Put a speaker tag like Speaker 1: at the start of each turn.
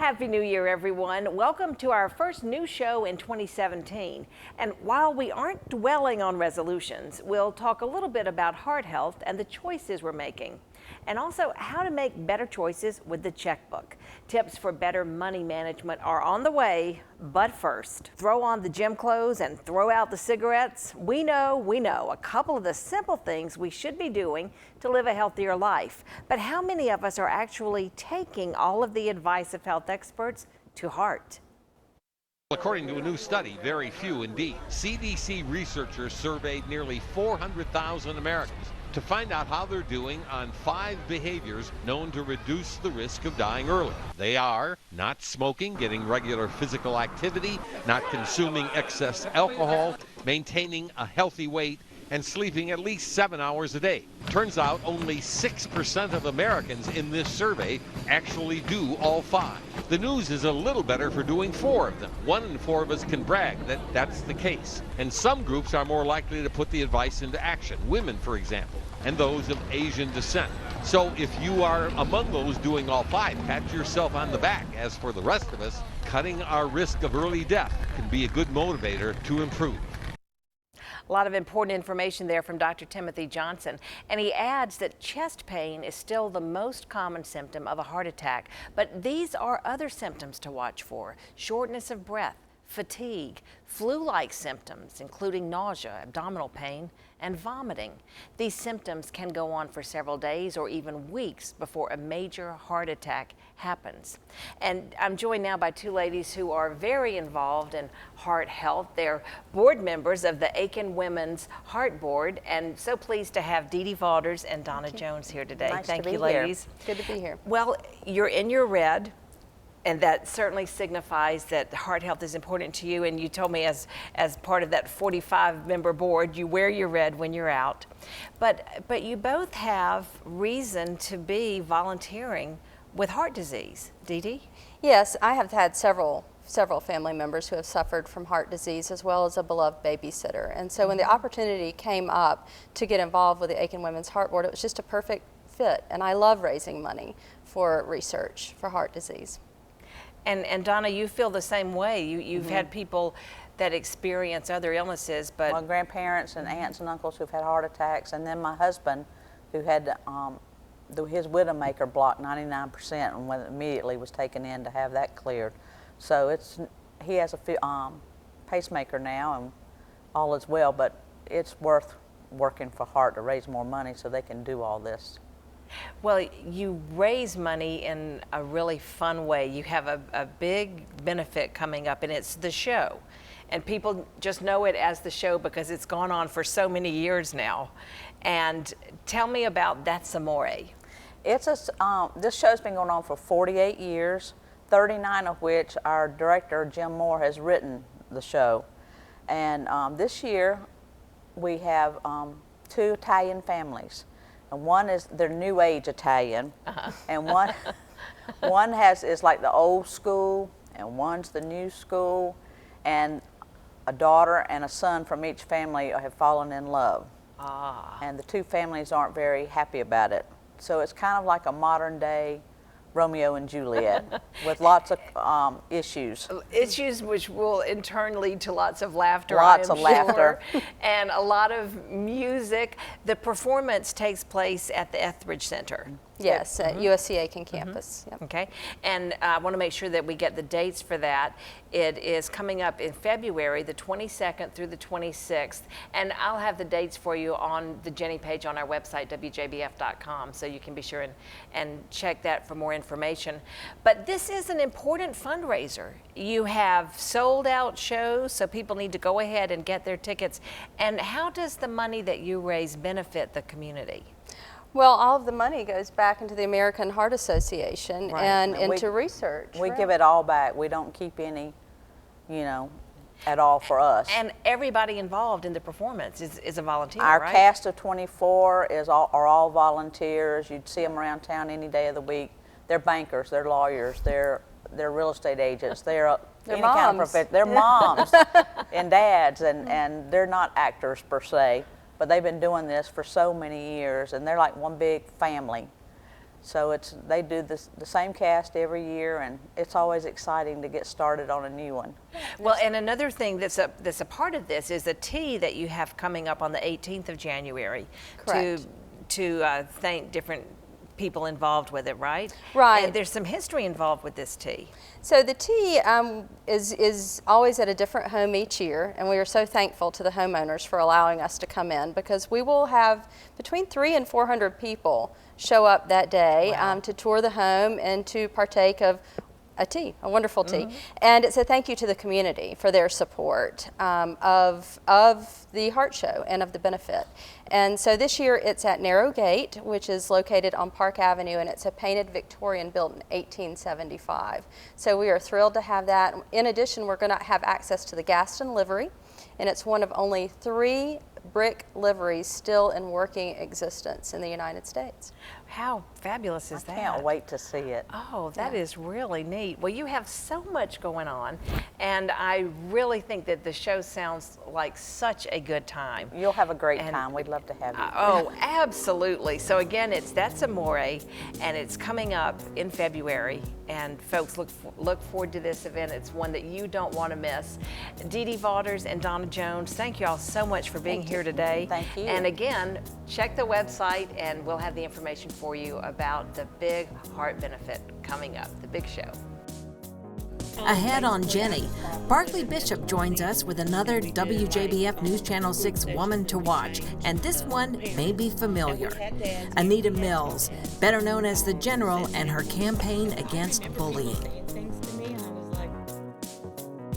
Speaker 1: Happy New Year, everyone. Welcome to our first new show in 2017. And while we aren't dwelling on resolutions, we'll talk a little bit about heart health and the choices we're making, and also how to make better choices with the checkbook. Tips for better money management are on the way, but first, throw on the gym clothes and throw out the cigarettes. We know a couple of the simple things we should be doing to live a healthier life. But how many of us are actually taking all of the advice of health experts to heart?
Speaker 2: According to a new study, very few indeed. CDC researchers surveyed nearly 400,000 Americans to find out how they're doing on 5 behaviors known to reduce the risk of dying early. They are not smoking, getting regular physical activity, not consuming excess alcohol, maintaining a healthy weight, and sleeping at least 7 hours a day. Turns out only 6% of Americans in this survey actually do all 5. The news is a little better for doing 4 of them. 1 in 4 of us can brag that that's the case. And some groups are more likely to put the advice into action. Women, for example, and those of Asian descent. So if you are among those doing all 5, pat yourself on the back. As for the rest of us, cutting our risk of early death can be a good motivator to improve.
Speaker 1: A lot of important information there from Dr. Timothy Johnson. And he adds that chest pain is still the most common symptom of a heart attack. But these are other symptoms to watch for: shortness of breath, fatigue, flu-like symptoms, including nausea, abdominal pain, and vomiting. These symptoms can go on for several days or even weeks before a major heart attack happens. And I'm joined now by 2 ladies who are very involved in heart health. They're board members of the Aiken Women's Heart Board, and so pleased to have Dee Dee Valders and Donna Jones here today.
Speaker 3: Nice
Speaker 1: Thank
Speaker 3: to be
Speaker 1: you, ladies.
Speaker 3: Here. Good to be here.
Speaker 1: Well, you're in your red, and that certainly signifies that heart health is important to you. And you told me as part of that 45-member board, you wear your red when you're out. But you both have reason to be volunteering with heart disease. Dee Dee?
Speaker 3: Yes, I have had several family members who have suffered from heart disease, as well as a beloved babysitter. And so when the opportunity came up to get involved with the Aiken Women's Heart Board, it was just a perfect fit. And I love raising money for research for heart disease.
Speaker 1: And Donna, you feel the same way. You've had people that experience other illnesses, but
Speaker 4: my grandparents and aunts and uncles who've had heart attacks, and then my husband, who had his widowmaker blocked 99%, and immediately was taken in to have that cleared. So he has a pacemaker now, and all is well. But it's worth working for heart to raise more money so they can do all this.
Speaker 1: Well, you raise money in a really fun way. You have a big benefit coming up, and it's the show. And people just know it as the show because it's gone on for so many years now. And tell me about That's Amore.
Speaker 4: This show's been going on for 48 years, 39 of which our director, Jim Moore, has written the show. And this year we have 2 Italian families. And one is their new age Italian, and one is like the old school, and one's the new school, and a daughter and a son from each family have fallen in love. And the 2 families aren't very happy about it. So it's kind of like a modern day Romeo and Juliet with lots of issues.
Speaker 1: Issues which will in turn lead to lots of laughter.
Speaker 4: Lots of laughter.
Speaker 1: And a lot of music. The performance takes place at the Etherredge Center.
Speaker 3: Yes, at USCA Aiken campus. Yep.
Speaker 1: Okay, and I want to make sure that we get the dates for that. It is coming up in February, the 22nd through the 26th, and I'll have the dates for you on the JENNIE page on our website, WJBF.com, so you can be sure and check that for more information. But this is an important fundraiser. You have sold out shows, so people need to go ahead and get their tickets. And how does the money that you raise benefit the community?
Speaker 3: Well, all of the money goes back into the American Heart Association and into research.
Speaker 4: We give it all back. We don't keep any, at all for us.
Speaker 1: And everybody involved in the performance is a volunteer,
Speaker 4: Our
Speaker 1: right?
Speaker 4: cast of 24 are all volunteers. You'd see them around town any day of the week. They're bankers, they're lawyers, they're real estate agents, they're any
Speaker 3: moms.
Speaker 4: kind of profession. They're moms and dads, and they're not actors per se. But they've been doing this for so many years, and they're like one big family. So they do the same cast every year, and it's always exciting to get started on a new one.
Speaker 1: Well, and another thing that's a part of this is the tea that you have coming up on the 18th of January.
Speaker 3: Correct.
Speaker 1: To thank different people involved with it, right?
Speaker 3: Right.
Speaker 1: And there's some history involved with this tea.
Speaker 3: So the tea is always at a different home each year, and we are so thankful to the homeowners for allowing us to come in, because we will have between 300 and 400 people show up that day.
Speaker 1: Wow.
Speaker 3: To tour the home and to partake of a tea, a wonderful tea. And it's a thank you to the community for their support of the Heart Show and of the benefit. And so this year it's at Narrow Gate, which is located on Park Avenue, and it's a painted Victorian built in 1875. So we are thrilled to have that. In addition, we're going to have access to the Gaston livery, and it's one of only 3 brick liveries still in working existence in the United States.
Speaker 1: How fabulous is that?
Speaker 4: I can't wait to see it.
Speaker 1: Oh, that is really neat. Well, you have so much going on, and I really think that the show sounds like such a good time.
Speaker 4: You'll have a great time. We'd love to have you.
Speaker 1: Oh, absolutely. So again, that's Amore, and it's coming up in February, and folks look forward to this event. It's one that you don't want to miss. Dee Dee Vaughters and Donna Jones, thank you all so much for being here today.
Speaker 4: Thank you.
Speaker 1: And again, check the website, and we'll have the information for you about the big heart benefit coming up, the big show.
Speaker 5: Ahead on Jenny, Barkley Bishop joins us with another WJBF News Channel 6 woman to watch, and this one may be familiar. Anita Mills, better known as the General, and her campaign against bullying.